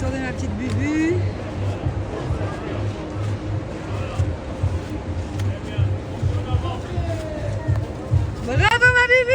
retour de ma petite Bubu. Bravo ma Bubu!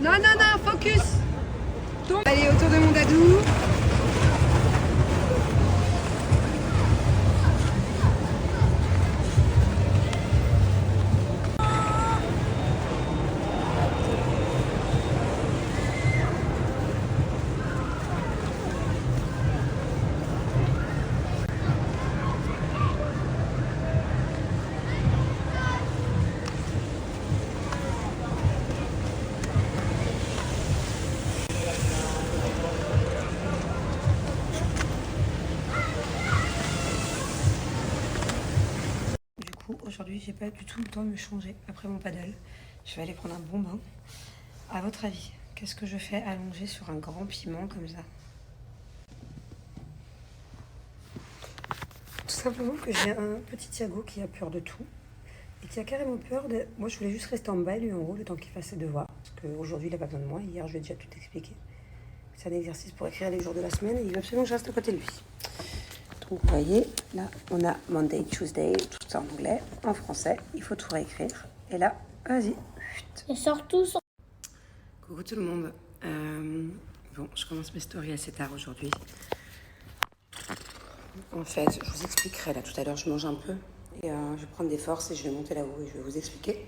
Non, non, non, focus. Allez, autour de mon dadou. Aujourd'hui, j'ai pas du tout le temps de me changer après mon paddle. Je vais aller prendre un bon bain. À votre avis, qu'est-ce que je fais allongée sur un grand piment comme ça? Tout simplement que j'ai un petit Thiago qui a peur de tout et qui a carrément peur de... Moi, je voulais juste rester en bas, lui en haut, le temps qu'il fasse ses devoirs. Parce qu'aujourd'hui, il n'a pas besoin de moi. Hier, je lui ai déjà tout expliqué. C'est un exercice pour écrire les jours de la semaine et il veut absolument que je reste à côté de lui. Donc vous voyez, là on a Monday, Tuesday, tout ça en anglais, en français, il faut tout réécrire. Et là, vas-y. Et surtout sur... Coucou tout le monde. Bon, je commence mes stories assez tard aujourd'hui. En fait, je vous expliquerai là tout à l'heure, je mange un peu. Et je vais prendre des forces et je vais monter là-haut et je vais vous expliquer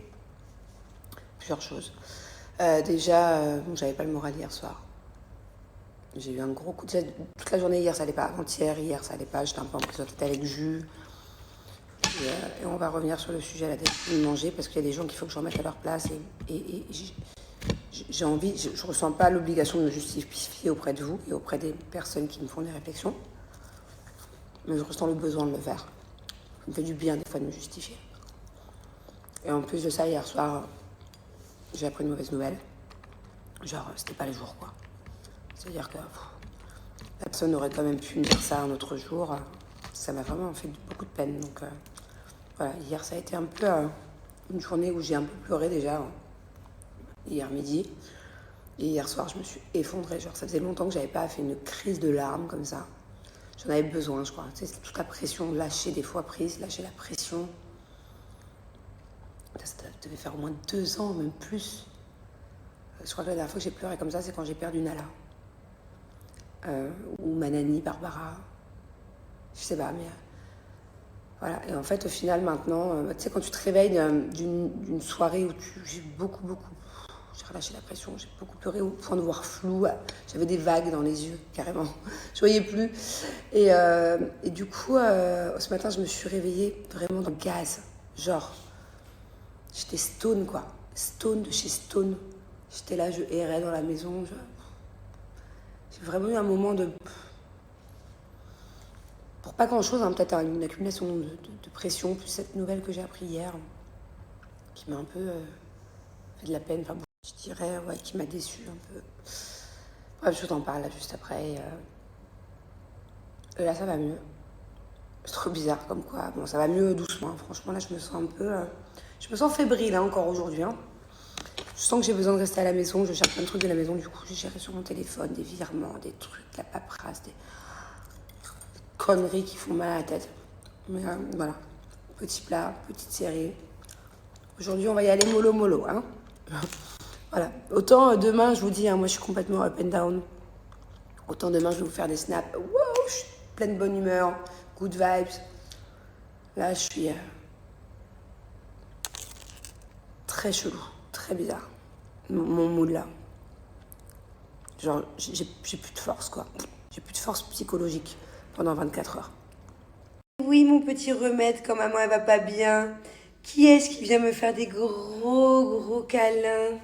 plusieurs choses. Déjà, bon, j'avais pas le moral hier soir. J'ai eu un gros coup de tête. Toute la journée hier, ça allait pas. Avant-hier, hier, ça allait pas. J'étais un peu en prise de tête avec jus. Et on va revenir sur le sujet à la tête de manger parce qu'il y a des gens qu'il faut que je remette à leur place. Et j'ai envie, je ressens pas l'obligation de me justifier auprès de vous et auprès des personnes qui me font des réflexions. Mais je ressens le besoin de le faire. Ça me fait du bien des fois de me justifier. Et en plus de ça, hier soir, j'ai appris une mauvaise nouvelle. Genre, c'était pas le jour, quoi. C'est-à-dire que personne n'aurait quand même pu me dire ça un autre jour. Ça m'a vraiment fait beaucoup de peine. Donc voilà, hier ça a été un peu une journée où j'ai un peu pleuré déjà, hier midi. Et hier soir je me suis effondrée. Genre ça faisait longtemps que j'avais pas fait une crise de larmes comme ça. J'en avais besoin, je crois. Tu sais, toute la pression lâchée des fois prise, lâcher la pression. Ça devait faire au moins 2 ans, même plus. Je crois que la dernière fois que j'ai pleuré comme ça, c'est quand j'ai perdu Nala. Ou ma nanny Barbara, je sais pas, mais voilà. Et en fait, au final, maintenant, tu sais, quand tu te réveilles d'une soirée où j'ai j'ai relâché la pression, j'ai beaucoup pleuré au point de voir flou, j'avais des vagues dans les yeux, carrément, je voyais plus. Et du coup, ce matin, je me suis réveillée vraiment dans le gaz, genre, j'étais stone, quoi, stone de chez stone. J'étais là, je errais dans la maison, j'ai vraiment eu un moment de... Pour pas grand-chose, hein, peut-être une accumulation de pression, plus cette nouvelle que j'ai appris hier, qui m'a un peu fait de la peine, enfin bon, je dirais, ouais, qui m'a déçue un peu. Bref, je t'en parle là juste après. Et là, ça va mieux. C'est trop bizarre comme quoi. Bon, ça va mieux doucement, hein. Franchement, là, je me sens un peu... je me sens fébrile, hein, encore aujourd'hui, hein. Je sens que j'ai besoin de rester à la maison, je cherche plein de trucs de la maison, du coup j'ai géré sur mon téléphone des virements, des trucs, de la paperasse, des conneries qui font mal à la tête. Mais voilà, petit plat, petite série. Aujourd'hui on va y aller mollo mollo, hein. Voilà, autant demain je vous dis, hein, moi je suis complètement up and down. Autant demain je vais vous faire des snaps, wow, je suis pleine de bonne humeur, good vibes. Là je suis très chelou. Très bizarre, mon mood là. Genre, j'ai plus de force, quoi. J'ai plus de force psychologique pendant 24 heures. Oui, mon petit remède, quand maman, elle va pas bien. Qui est-ce qui vient me faire des gros câlins?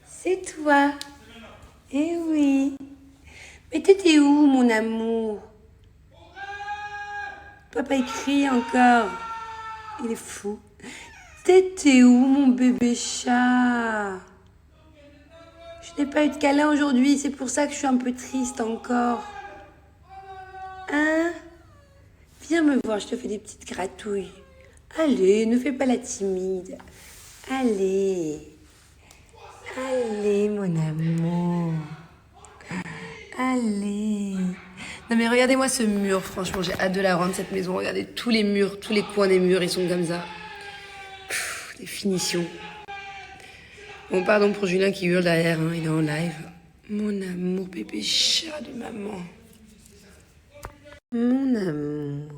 C'est toi. Eh oui. Mais t'étais où, mon amour? Papa écrit encore. Il est fou. T'étais où, mon bébé chat? Je n'ai pas eu de câlin aujourd'hui, c'est pour ça que je suis un peu triste encore. Hein? Viens me voir, je te fais des petites gratouilles. Allez, ne fais pas la timide. Allez. Allez, mon amour. Allez. Non mais regardez-moi ce mur, franchement, j'ai hâte de la rendre cette maison. Regardez tous les murs, tous les coins des murs, ils sont comme ça. Des finitions. Bon, pardon pour Julien qui hurle derrière, hein, il est en live. Mon amour, bébé chat de maman. Mon amour.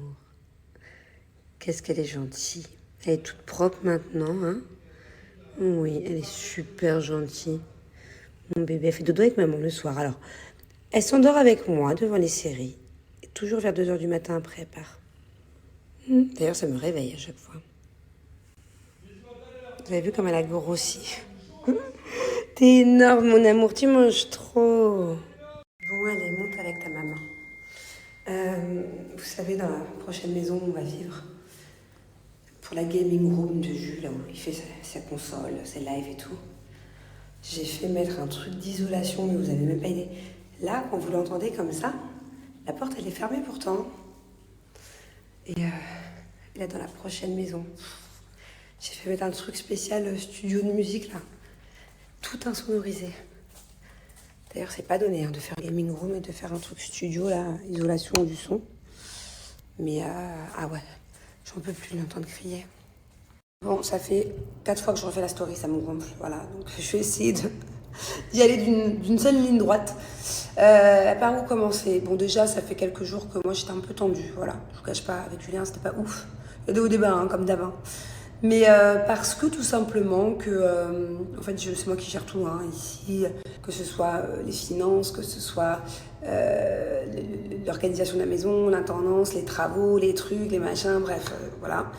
Qu'est-ce qu'elle est gentille. Elle est toute propre maintenant, hein. Oui, elle est super gentille. Mon bébé, elle fait dodo avec maman le soir. Alors, elle s'endort avec moi devant les séries. Et toujours vers 2h du matin après, elle part. D'ailleurs, ça me réveille à chaque fois. Vous avez vu comme elle a grossi. T'es énorme, mon amour, tu manges trop. Bon, allez, monte avec ta maman. Vous savez, dans la prochaine maison où on va vivre, pour la gaming room de Jules, là où il fait sa console, ses lives et tout, j'ai fait mettre un truc d'isolation, mais vous avez même pas idée. Là, quand vous l'entendez comme ça, la porte, elle est fermée pourtant. Et là, dans la prochaine maison, j'ai fait mettre un truc spécial studio de musique, là. Tout insonorisé. D'ailleurs, c'est pas donné hein, de faire gaming room et de faire un truc studio, là, isolation du son. Mais, ah ouais, j'en peux plus de l'entendre crier. Bon, ça fait 4 fois que je refais la story, ça me gonfle, voilà. Donc, je vais essayer d'y aller d'une seule ligne droite. Par où commencer? Bon, déjà, ça fait quelques jours que moi, j'étais un peu tendue, voilà. Je vous cache pas, avec Julien, c'était pas ouf. Il y a des hauts débats, hein, comme d'hab. Mais parce que tout simplement que, en fait, c'est moi qui gère tout hein, ici, que ce soit les finances, que ce soit l'organisation de la maison, l'intendance, les travaux, les trucs, les machins, bref, voilà.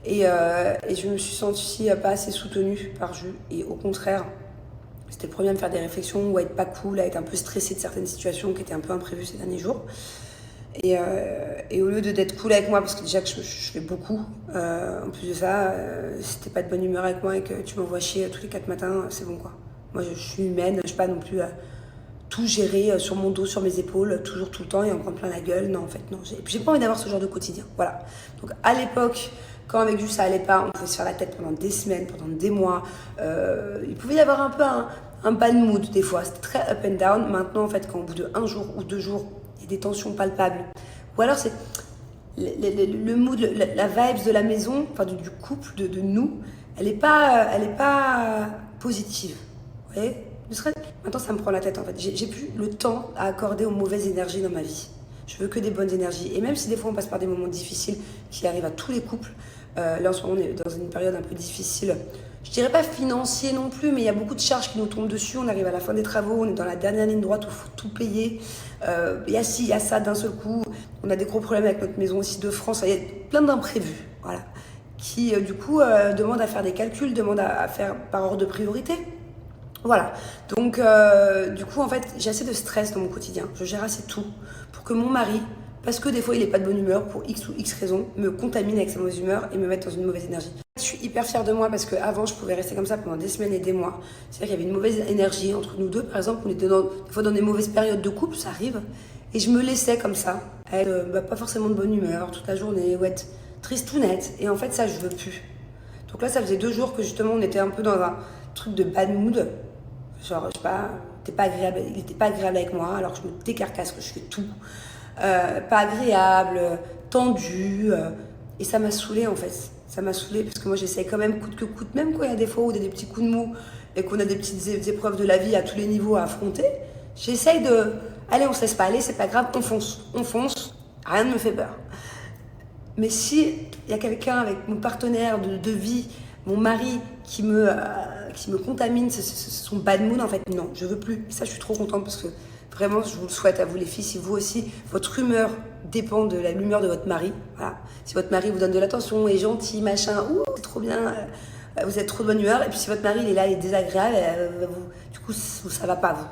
Et je me suis sentie pas assez soutenue par Jules. Et au contraire, c'était le premier à me faire des réflexions ou à être pas cool, à être un peu stressée de certaines situations qui étaient un peu imprévues ces derniers jours. Et au lieu d'être cool avec moi, parce que déjà que je fais beaucoup, en plus de ça, si t'es pas de bonne humeur avec moi et que tu m'envoies chier tous les 4 matins, c'est bon quoi. Moi je suis humaine, je suis pas non plus à tout gérer sur mon dos, sur mes épaules, toujours tout le temps et en prendre plein la gueule. Non en fait non, j'ai pas envie d'avoir ce genre de quotidien. Voilà. Donc à l'époque, quand avec Jules ça allait pas, on pouvait se faire la tête pendant des semaines, pendant des mois. Il pouvait y avoir un peu un bad mood des fois, c'était très up and down. Maintenant en fait, quand au bout de 1 jour ou 2 jours, il y a des tensions palpables. Ou alors c'est le mood, la vibes de la maison, enfin du couple, de nous, elle est pas positive. Vous voyez? Maintenant ça me prend la tête en fait. J'ai plus le temps à accorder aux mauvaises énergies dans ma vie. Je veux que des bonnes énergies. Et même si des fois on passe par des moments difficiles qui arrivent à tous les couples, là en ce moment on est dans une période un peu difficile. Je dirais pas financier non plus, mais il y a beaucoup de charges qui nous tombent dessus. On arrive à la fin des travaux, on est dans la dernière ligne droite où il faut tout payer. Il y a ci, il y a ça d'un seul coup. On a des gros problèmes avec notre maison aussi de France. Il y a plein d'imprévus, voilà, qui du coup demandent à faire des calculs, demandent à faire par ordre de priorité. Voilà, donc du coup en fait j'ai assez de stress dans mon quotidien. Je gère assez tout pour que mon mari, parce que des fois il n'est pas de bonne humeur pour X ou X raisons, me contamine avec sa mauvaise humeur et me mette dans une mauvaise énergie. Je suis hyper fière de moi parce qu'avant je pouvais rester comme ça pendant des semaines et des mois. C'est-à-dire qu'il y avait une mauvaise énergie entre nous deux. Par exemple, on était des fois dans des mauvaises périodes de couple, ça arrive. Et je me laissais comme ça, être pas forcément de bonne humeur toute la journée, ou être tristounette. Et en fait ça je veux plus. Donc là ça faisait 2 jours que justement on était un peu dans un truc de bad mood. Genre, je sais pas, il était pas agréable avec moi, alors que je me décarcasse, que je fais tout. Pas agréable, tendu. Et ça m'a saoulée en fait. Ça m'a saoulée parce que moi j'essaie quand même coûte que coûte, même quand il y a des fois où il y a des petits coups de mou et qu'on a des petites épreuves de la vie à tous les niveaux à affronter. J'essaye de. Allez, on se laisse pas aller, c'est pas grave, on fonce, rien ne me fait peur. Mais si il y a quelqu'un avec mon partenaire de vie, mon mari qui me contamine, son bad mood, en fait, non, je veux plus. Et ça, je suis trop contente parce que vraiment, je vous le souhaite à vous les filles, si vous aussi, votre humeur dépend de l'humeur de votre mari. Voilà. Si votre mari vous donne de l'attention, est gentil, machin, ouh, c'est trop bien, vous êtes trop de bonne humeur. Et puis si votre mari, il est là, il est désagréable, du coup, ça va pas, vous.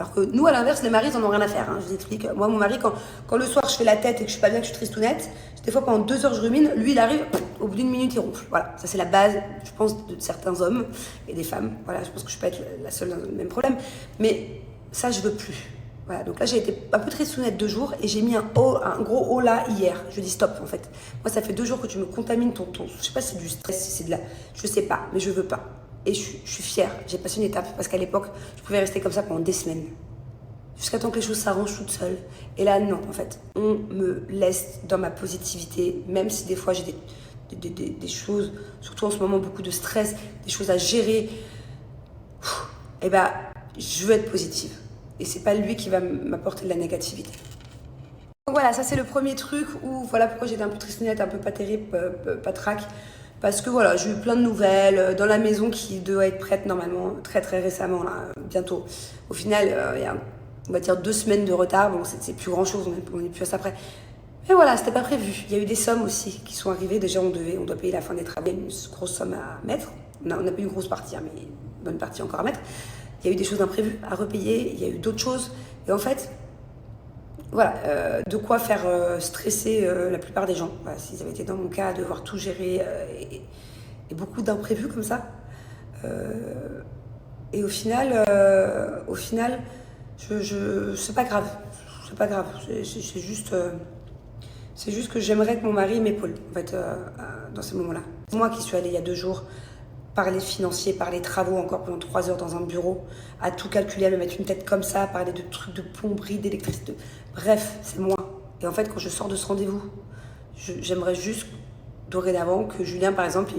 Alors que nous, à l'inverse, les maris, ils en ont rien à faire. Hein. Je vous explique. Moi, mon mari, quand le soir, je fais la tête et que je suis pas bien, que je suis tristounette, des fois, pendant 2 heures, je rumine. Lui, il arrive, au bout d'1 minute, il ronfle. Voilà, ça, c'est la base, je pense, de certains hommes et des femmes. Voilà, je pense que je peux être la seule dans le même problème. Mais ça, je veux plus. Voilà, donc là, j'ai été un peu tristounette 2 jours et j'ai mis un gros haut là hier. Je dis stop, en fait. Moi, ça fait 2 jours que tu me contamines je sais pas si c'est du stress, si c'est de la... Je sais pas, mais je veux pas. Et je suis fière. J'ai passé une étape parce qu'à l'époque, je pouvais rester comme ça pendant des semaines. Jusqu'à temps que les choses s'arrangent toutes seules. Et là, non, en fait. On me laisse dans ma positivité, même si des fois j'ai des choses, surtout en ce moment, beaucoup de stress, des choses à gérer. Et ben, je veux être positive. Et c'est pas lui qui va m'apporter de la négativité. Donc voilà, ça c'est le premier truc où, voilà pourquoi j'étais un peu tristounette, un peu pas terrible, pas trac. Parce que voilà, j'ai eu plein de nouvelles dans la maison qui doit être prête normalement très très récemment, là, bientôt. Au final, il y a, on va dire 2 semaines de retard, bon c'est plus grand chose, on est plus à ça près. Mais voilà, c'était pas prévu. Il y a eu des sommes aussi qui sont arrivées. Déjà, on doit payer la fin des travaux, une grosse somme à mettre. On a payé une grosse partie, hein, mais une bonne partie encore à mettre. Il y a eu des choses imprévues à repayer, il y a eu d'autres choses. Et en fait, voilà, de quoi faire stresser la plupart des gens. Voilà, s'ils avaient été dans mon cas, devoir tout gérer et beaucoup d'imprévus comme ça. Et au final, c'est pas grave. C'est pas grave. C'est juste que j'aimerais que mon mari m'épaule, en fait, dans ces moments-là. Moi qui suis allée il y a 2 jours parler financier, parler travaux encore pendant 3 heures dans un bureau, à tout calculer, à me mettre une tête comme ça, à parler de trucs de plomberie, d'électricité. Bref, c'est moi. Et en fait, quand je sors de ce rendez-vous, j'aimerais juste, dorénavant, que Julien, par exemple,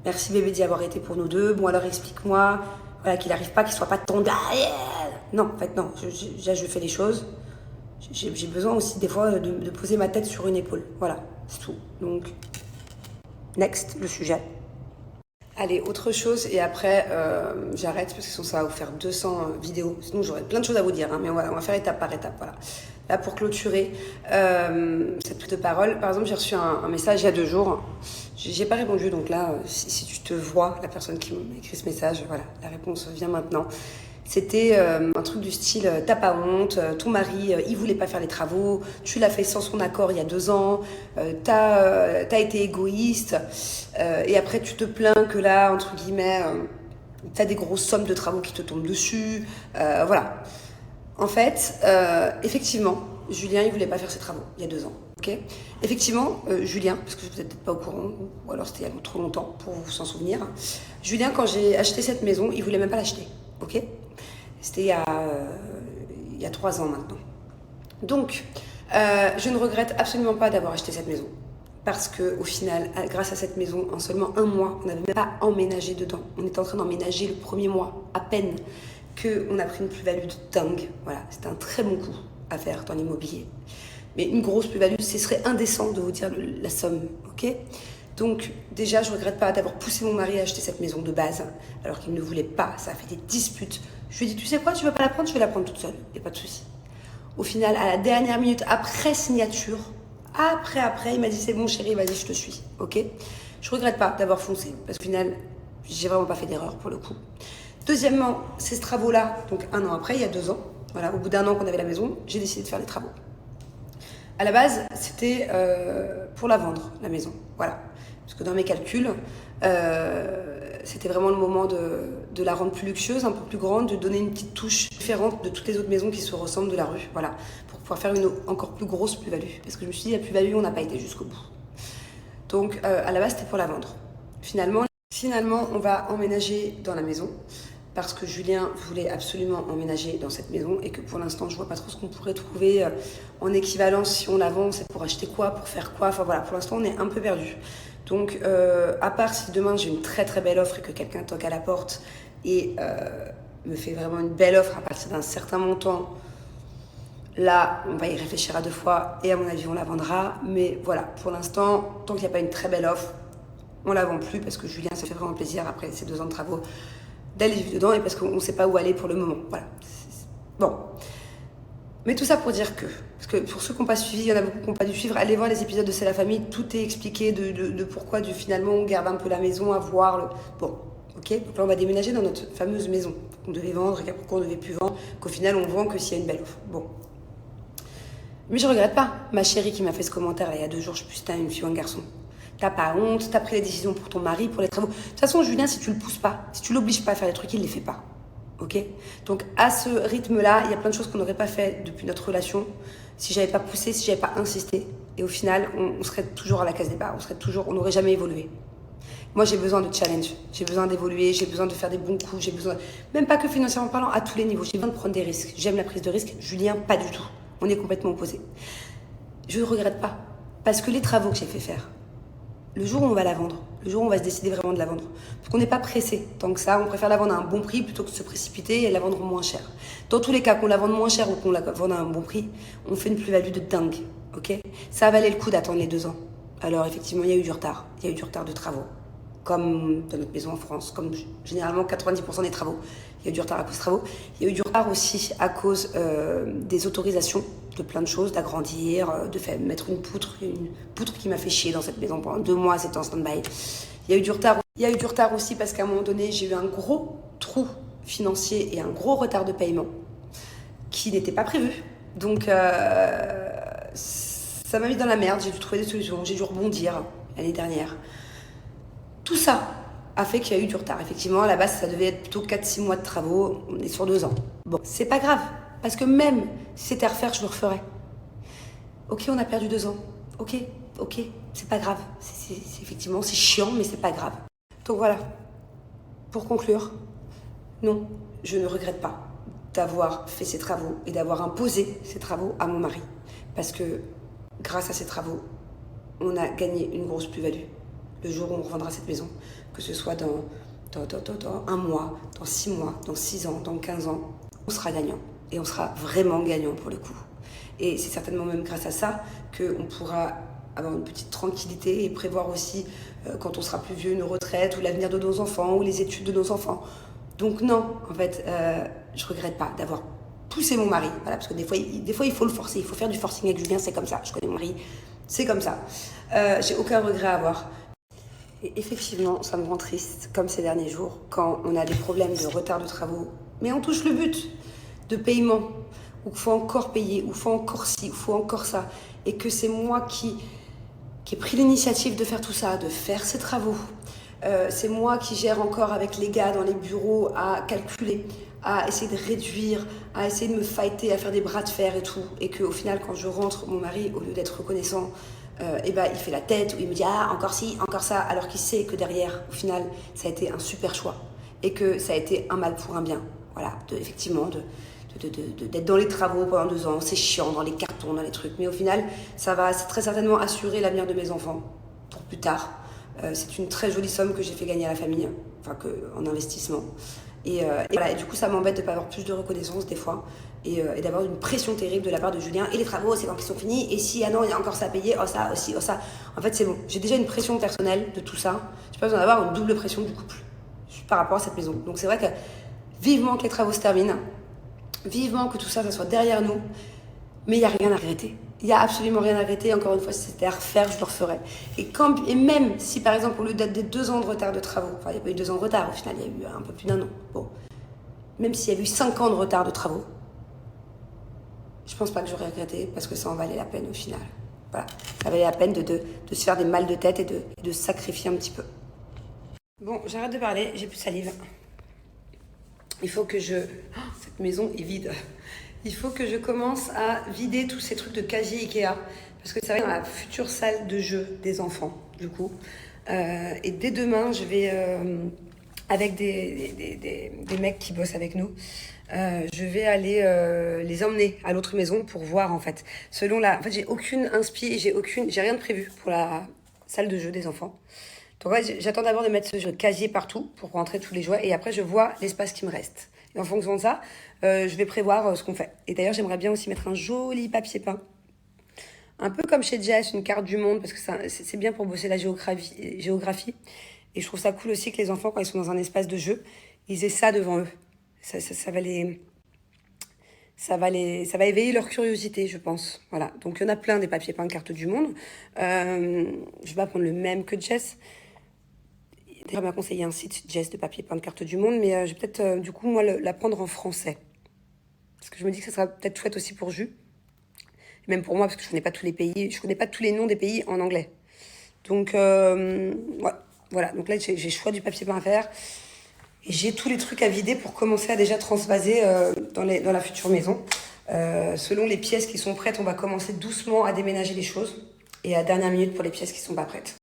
merci bébé d'y avoir été pour nous deux. Bon, alors explique-moi, voilà, qu'il n'arrive pas, qu'il soit pas ton derrière. Non, en fait, non. Je fais les choses. J'ai besoin aussi, des fois, de poser ma tête sur une épaule. Voilà, c'est tout. Donc, next, le sujet. Allez, autre chose, et après, j'arrête, parce que sinon ça va vous faire 200 vidéos. Sinon, j'aurais plein de choses à vous dire, hein, mais on va faire étape par étape, voilà. Là, pour clôturer cette prise de parole, par exemple, j'ai reçu un message il y a 2 jours. J'ai pas répondu, donc là, si tu te vois, la personne qui m'a écrit ce message, voilà, la réponse vient maintenant. C'était un truc du style t'as pas honte, ton mari il voulait pas faire les travaux, tu l'as fait sans son accord il y a 2 ans, t'as été égoïste et après tu te plains que là entre guillemets t'as des grosses sommes de travaux qui te tombent dessus, voilà. En fait, effectivement, Julien il voulait pas faire ses travaux il y a 2 ans. Okay. Effectivement, Julien, parce que vous n'êtes peut-être pas au courant, ou alors c'était il y a trop longtemps pour vous s'en souvenir. Julien, quand j'ai acheté cette maison, il voulait même pas l'acheter, ok. C'était il y a 3 ans maintenant. Donc, je ne regrette absolument pas d'avoir acheté cette maison. Parce qu'au final, grâce à cette maison, en seulement 1 mois, on n'avait même pas emménagé dedans. On était en train d'emménager le 1er mois, à peine, qu'on a pris une plus-value de dingue. Voilà, c'était un très bon coup à faire dans l'immobilier. Mais une grosse plus-value, ce serait indécent de vous dire la somme, ok ? Donc déjà, je ne regrette pas d'avoir poussé mon mari à acheter cette maison de base, alors qu'il ne voulait pas, ça a fait des disputes. Je lui ai dit, tu sais quoi, tu ne veux pas la prendre, je vais la prendre toute seule, il n'y a pas de souci. Au final, à la dernière minute, après signature, après, il m'a dit, c'est bon chérie, vas-y, je te suis, ok ? Je ne regrette pas d'avoir foncé, parce qu'au final, j'ai vraiment pas fait d'erreur pour le coup. Deuxièmement, ces travaux-là, donc 1 an après, il y a 2 ans, voilà, au bout d'1 an qu'on avait la maison, j'ai décidé de faire les travaux. À la base, c'était pour la vendre, la maison, voilà. Parce que dans mes calculs, c'était vraiment le moment de la rendre plus luxueuse, un peu plus grande, de donner une petite touche différente de toutes les autres maisons qui se ressemblent de la rue, voilà, pour pouvoir faire une encore plus grosse plus-value. Parce que je me suis dit, la plus-value, on n'a pas été jusqu'au bout. Donc, à la base, c'était pour la vendre. Finalement, on va emménager dans la maison, parce que Julien voulait absolument emménager dans cette maison et que pour l'instant, je vois pas trop ce qu'on pourrait trouver en équivalence si on la vend, c'est pour acheter quoi, pour faire quoi, enfin voilà, pour l'instant, on est un peu perdu. Donc, à part si demain j'ai une très très belle offre et que quelqu'un toque à la porte et me fait vraiment une belle offre à partir d'un certain montant, là, on va y réfléchir à 2 fois et à mon avis, on la vendra. Mais voilà, pour l'instant, tant qu'il n'y a pas une très belle offre, on la vend plus parce que Julien, ça fait vraiment plaisir après ces 2 ans de travaux d'aller vivre dedans et parce qu'on ne sait pas où aller pour le moment. Voilà. Bon. Mais tout ça pour dire que, parce que pour ceux qui n'ont pas suivi, il y en a beaucoup qui n'ont pas dû suivre, allez voir les épisodes de C'est la famille, tout est expliqué de pourquoi finalement on garde un peu la maison à voir. Bon, Ok, donc là, on va déménager dans notre fameuse maison qu'on devait vendre et qu'on ne devait plus vendre, qu'au final, on vend que s'il y a une belle offre. Bon. Mais je regrette pas. Ma chérie qui m'a fait ce commentaire là, il y a 2 jours, je sais plus si t'as une fille ou un garçon. T'as pas honte, t'as pris les décisions pour ton mari, pour les travaux. De toute façon, Julien, si tu le pousses pas, si tu l'obliges pas à faire des trucs, il les fait pas. Ok? Donc à ce rythme-là, il y a plein de choses qu'on n'aurait pas fait depuis notre relation si j'avais pas poussé, si j'avais pas insisté. Et au final, on serait toujours à la case départ, on n'aurait jamais évolué. Moi, j'ai besoin de challenge, j'ai besoin d'évoluer, j'ai besoin de faire des bons coups, j'ai besoin, même pas que financièrement parlant, à tous les niveaux. J'ai besoin de prendre des risques. J'aime la prise de risque. Julien, pas du tout. On est complètement opposés. Je ne regrette pas, parce que les travaux que j'ai fait faire, le jour où on va la vendre, le jour où on va se décider vraiment de la vendre, parce qu'on n'est pas pressé tant que ça, on préfère la vendre à un bon prix plutôt que de se précipiter et la vendre moins cher. Dans tous les cas, qu'on la vende moins cher ou qu'on la vende à un bon prix, on fait une plus-value de dingue, ok? Ça a valé le coup d'attendre les 2 ans. Alors effectivement, il y a eu du retard, il y a eu du retard de travaux, comme dans notre maison en France, comme généralement 90% des travaux. Il y a eu du retard à cause des travaux. Il y a eu du retard aussi à cause des autorisations de plein de choses, d'agrandir, de mettre une poutre qui m'a fait chier dans cette maison pendant 2 mois, c'était en stand-by. Il y a eu du retard aussi parce qu'à un moment donné, j'ai eu un gros trou financier et un gros retard de paiement qui n'était pas prévu. Donc ça m'a mis dans la merde, j'ai dû trouver des solutions, j'ai dû rebondir l'année dernière. Tout ça a fait qu'il y a eu du retard. Effectivement, à la base, ça devait être plutôt 4-6 mois de travaux. On est sur 2 ans. Bon, c'est pas grave. Parce que même si c'était à refaire, je le referais. Ok, on a perdu 2 ans. Ok, c'est pas grave. Effectivement, c'est chiant, mais c'est pas grave. Donc voilà. Pour conclure, non, je ne regrette pas d'avoir fait ces travaux et d'avoir imposé ces travaux à mon mari. Parce que grâce à ces travaux, on a gagné une grosse plus-value. Le jour où on revendra cette maison, que ce soit dans 1 mois, dans 6 mois, dans 6 ans, dans 15 ans, on sera gagnant. Et on sera vraiment gagnant pour le coup. Et c'est certainement même grâce à ça qu'on pourra avoir une petite tranquillité et prévoir aussi, quand on sera plus vieux, une retraite ou l'avenir de nos enfants ou les études de nos enfants. Donc non, en fait, je regrette pas d'avoir poussé mon mari. Voilà, parce que des fois, il faut le forcer, il faut faire du forcing avec Julien, c'est comme ça. Je connais mon mari, c'est comme ça. J'ai aucun regret à avoir. Et effectivement, ça me rend triste, comme ces derniers jours, quand on a des problèmes de retard de travaux, mais on touche le but de paiement, où il faut encore payer, où il faut encore ci, où il faut encore ça, et que c'est moi qui ai pris l'initiative de faire tout ça, de faire ces travaux. C'est moi qui gère encore avec les gars dans les bureaux à calculer, à essayer de réduire, à essayer de me fighter, à faire des bras de fer et tout, et qu'au final, quand je rentre, mon mari, au lieu d'être reconnaissant, il fait la tête, ou il me dit « Ah, encore ci, encore ça », alors qu'il sait que derrière, au final, ça a été un super choix. Et que ça a été un mal pour un bien. Voilà, effectivement, d'être dans les travaux pendant 2 ans, c'est chiant, dans les cartons, dans les trucs. Mais au final, ça va très certainement assurer l'avenir de mes enfants, pour plus tard. C'est une très jolie somme que j'ai fait gagner à la famille, enfin, en investissement. Et voilà, et du coup, ça m'embête de ne pas avoir plus de reconnaissance des fois. Et d'avoir une pression terrible de la part de Julien. Et les travaux, c'est quand ils sont finis. Et si, ah non, il y a encore ça à payer, oh ça, aussi, oh ça. En fait, c'est bon. J'ai déjà une pression personnelle de tout ça. J'ai pas besoin d'avoir une double pression du couple par rapport à cette maison. Donc c'est vrai que vivement que les travaux se terminent. Vivement que tout ça, ça soit derrière nous. Mais il n'y a rien à regretter. Il n'y a absolument rien à regretter. Encore une fois, si c'était à refaire, je le referais. Et même si, par exemple, au lieu d'être des 2 ans de retard de travaux, enfin, il n'y a pas eu 2 ans de retard, au final, il y a eu un peu plus d'1 an. Bon. Même s'il y avait eu 5 ans de retard de travaux, je pense pas que j'aurais regretté parce que ça en valait la peine au final. Voilà. Ça valait la peine de se faire des mal de tête et de se sacrifier un petit peu. Bon, j'arrête de parler, j'ai plus de salive. Il faut que cette maison est vide. Il faut que je commence à vider tous ces trucs de casier Ikea. Parce que ça va être dans la future salle de jeu des enfants, du coup. Et dès demain, je vais, avec des mecs qui bossent avec nous, je vais aller les emmener à l'autre maison pour voir, en fait. En fait, j'ai aucune inspi, j'ai rien de prévu pour la salle de jeu des enfants. Donc ouais, j'attends d'abord de mettre ce casier partout pour rentrer tous les jouets et après je vois l'espace qui me reste. Et en fonction de ça, je vais prévoir ce qu'on fait. Et d'ailleurs, j'aimerais bien aussi mettre un joli papier peint. Un peu comme chez Jess, une carte du monde, parce que c'est bien pour bosser la géographie. Et je trouve ça cool aussi que les enfants, quand ils sont dans un espace de jeu, ils aient ça devant eux. Ça va éveiller leur curiosité, je pense. Voilà. Donc, il y en a plein des papiers peints carte du monde. Je vais pas prendre le même que Jess. Elle m'a conseillé un site, Jess, de papier peint de carte du monde, mais je vais peut-être, du coup, moi, la prendre en français. Parce que je me dis que ça sera peut-être chouette aussi pour Jus. Et même pour moi, parce que je connais pas tous les pays, je connais pas tous les noms des pays en anglais. Donc, ouais, voilà. Donc là, j'ai choix du papier peint à faire. Et j'ai tous les trucs à vider pour commencer à déjà transvaser dans la future maison. Selon les pièces qui sont prêtes, on va commencer doucement à déménager les choses. Et à dernière minute pour les pièces qui sont pas prêtes.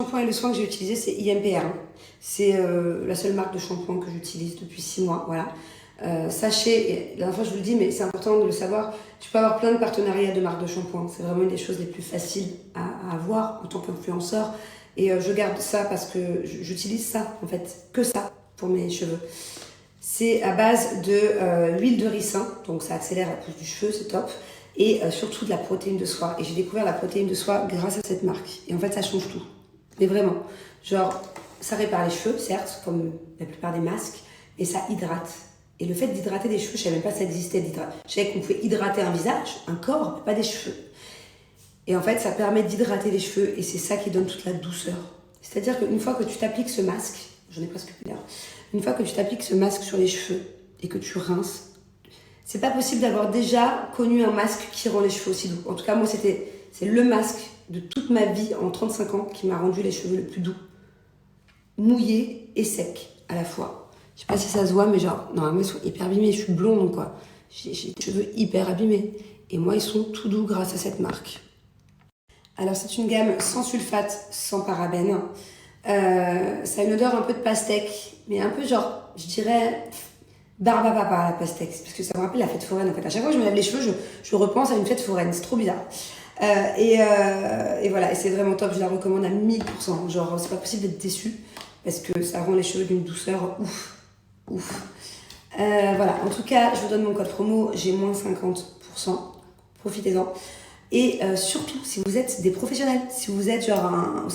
Le shampoing et le soin que j'ai utilisé, c'est IMPR. C'est la seule marque de shampoing que j'utilise depuis 6 mois. Voilà. Sachez, et la dernière fois je vous le dis, mais c'est important de le savoir, tu peux avoir plein de partenariats de marques de shampoing. C'est vraiment une des choses les plus faciles à avoir en tant qu'influenceur. Et je garde ça parce que j'utilise ça, en fait, que ça pour mes cheveux. C'est à base de l'huile de ricin, donc ça accélère la pousse du cheveu, c'est top. Et surtout de la protéine de soie. Et j'ai découvert la protéine de soie grâce à cette marque. Et en fait, ça change tout. Mais vraiment, genre, ça répare les cheveux, certes, comme la plupart des masques, et ça hydrate. Et le fait d'hydrater des cheveux, je savais même pas que ça existait d'hydrater. Je savais qu'on pouvait hydrater un visage, un corps, mais pas des cheveux. Et en fait, ça permet d'hydrater les cheveux, et c'est ça qui donne toute la douceur. C'est-à-dire qu'une fois que tu t'appliques ce masque, j'en ai presque plus d'air, une fois que tu t'appliques ce masque sur les cheveux, et que tu rinces, c'est pas possible d'avoir déjà connu un masque qui rend les cheveux aussi doux. En tout cas, moi, c'est le masque de toute ma vie en 35 ans qui m'a rendu les cheveux les plus doux. Mouillés et secs à la fois. Je sais pas si ça se voit, mais genre, normalement, ils sont hyper abîmés. Je suis blonde, quoi. J'ai des cheveux hyper abîmés. Et moi, ils sont tout doux grâce à cette marque. Alors, c'est une gamme sans sulfate, sans parabènes. Ça a une odeur un peu de pastèque, mais un peu genre, je dirais, barbe à papa, la pastèque. Parce que ça me rappelle la fête foraine, en fait. À chaque fois que je me lave les cheveux, je repense à une fête foraine. C'est trop bizarre. Et voilà, et c'est vraiment top, je la recommande à 1000%. Genre, c'est pas possible d'être déçu parce que ça rend les cheveux d'une douceur ouf. Voilà, en tout cas, je vous donne mon code promo, j'ai moins 50%. Profitez-en. Et surtout, si vous êtes des professionnels, si vous êtes si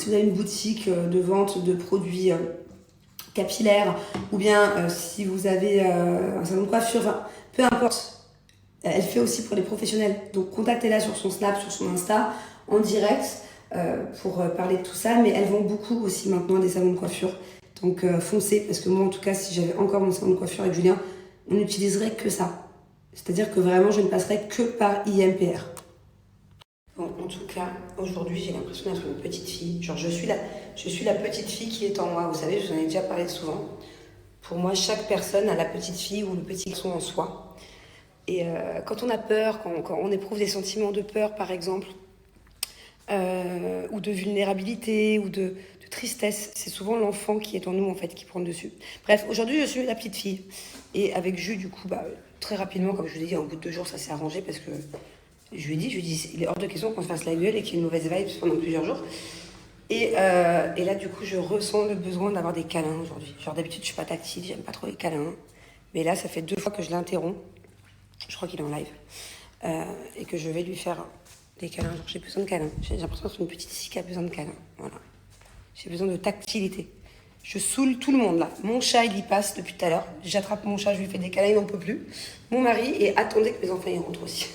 vous avez une boutique de vente de produits capillaires, ou bien si vous avez un salon de coiffure, enfin, peu importe. Elle fait aussi pour les professionnels. Donc, contactez-la sur son Snap, sur son Insta, en direct, pour parler de tout ça. Mais elles vendent beaucoup aussi maintenant des salons de coiffure. Donc, foncez. Parce que moi, en tout cas, si j'avais encore mon salon de coiffure avec Julien, on n'utiliserait que ça. C'est-à-dire que vraiment, je ne passerais que par IMPR. Bon, en tout cas, aujourd'hui, j'ai l'impression d'être une petite fille. Genre, je suis la petite fille qui est en moi. Vous savez, je vous en ai déjà parlé souvent. Pour moi, chaque personne a la petite fille ou le petit garçon en soi. Et quand on a peur, quand on éprouve des sentiments de peur, par exemple, ou de vulnérabilité, ou de tristesse, c'est souvent l'enfant qui est en nous, en fait, qui prend le dessus. Bref, aujourd'hui, je suis la petite fille. Et avec Jus, du coup, très rapidement, comme je vous ai dit, en bout de 2 jours, ça s'est arrangé parce que je lui ai dit, il est hors de question qu'on se fasse la gueule et qu'il y ait une mauvaise vibe pendant plusieurs jours. Et là, du coup, je ressens le besoin d'avoir des câlins aujourd'hui. Genre, d'habitude, je suis pas tactile, j'aime pas trop les câlins. Mais là, ça fait 2 fois que je l'interromps. Je crois qu'il est en live. Et que je vais lui faire des câlins. Genre, j'ai besoin de câlins. J'ai l'impression que c'est une petite fille qui a besoin de câlins. Voilà. J'ai besoin de tactilité. Je saoule tout le monde là. Mon chat, il y passe depuis tout à l'heure. J'attrape mon chat, je lui fais des câlins, il n'en peut plus. Mon mari, et attendez que mes enfants y rentrent aussi.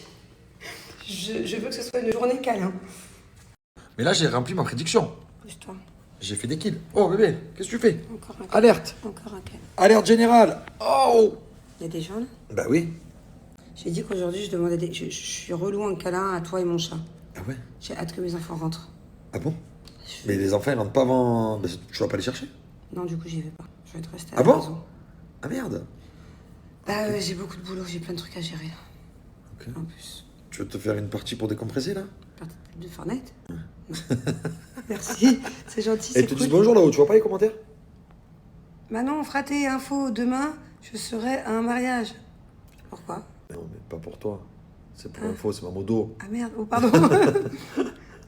Je veux que ce soit une journée câlin. Mais là, j'ai rempli ma prédiction. Pousse-toi. J'ai fait des kills. Oh bébé, qu'est-ce que tu fais? Encore un câlin. Alerte. Encore un câlin. Alerte générale. Oh. Il y a des gens là? Bah oui. J'ai dit qu'aujourd'hui, je demandais je suis relou un câlin à toi et mon chat. Ah ouais? J'ai hâte que mes enfants rentrent. Ah bon? Mais les enfants, ils rentrent pas avant... Bah, tu vas pas les chercher? Non, du coup, j'y vais pas. Je vais être restée à Ah la bon? maison. Ah merde. Bah ouais, j'ai beaucoup de boulot, j'ai plein de trucs à gérer. Ok. En plus. Tu veux te faire une partie pour décompresser là? Partie de Fortnite? Merci, c'est gentil, Et c'est ils te cool. disent bonjour là-haut, tu vois pas les commentaires? Bah non, fraté, info, demain, je serai à un mariage. Pourquoi? Non, mais pas pour toi. C'est pour Hein? info, c'est ma modo. Ah merde, oh pardon.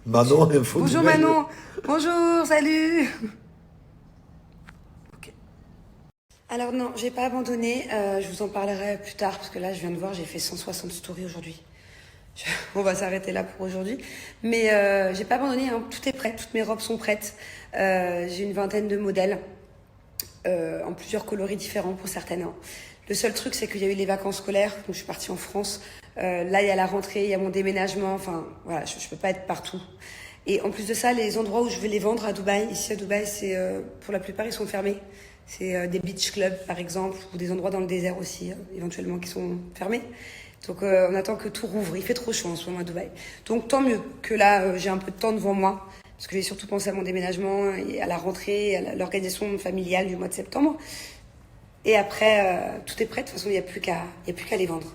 Manon, info. Bonjour du mail. Manon. Bonjour, salut. Ok. Alors non, j'ai pas abandonné. Je vous en parlerai plus tard parce que là, je viens de voir, j'ai fait 160 stories aujourd'hui. On va s'arrêter là pour aujourd'hui. Mais j'ai pas abandonné, hein. Tout est prêt, toutes mes robes sont prêtes. J'ai une vingtaine de modèles en plusieurs coloris différents pour certaines, hein. Le seul truc, c'est qu'il y a eu les vacances scolaires, donc je suis partie en France. Là, il y a la rentrée, il y a mon déménagement. Enfin, voilà, je peux pas être partout. Et en plus de ça, les endroits où je vais les vendre à Dubaï, ici à Dubaï, c'est pour la plupart, ils sont fermés. C'est des beach clubs, par exemple, ou des endroits dans le désert aussi, éventuellement, qui sont fermés. Donc, on attend que tout rouvre. Il fait trop chaud en ce moment à Dubaï. Donc, tant mieux que là, j'ai un peu de temps devant moi, parce que j'ai surtout pensé à mon déménagement et à la rentrée, à l'organisation familiale du mois de septembre. Et après, tout est prêt. De toute façon, il n'y a plus qu'à les vendre.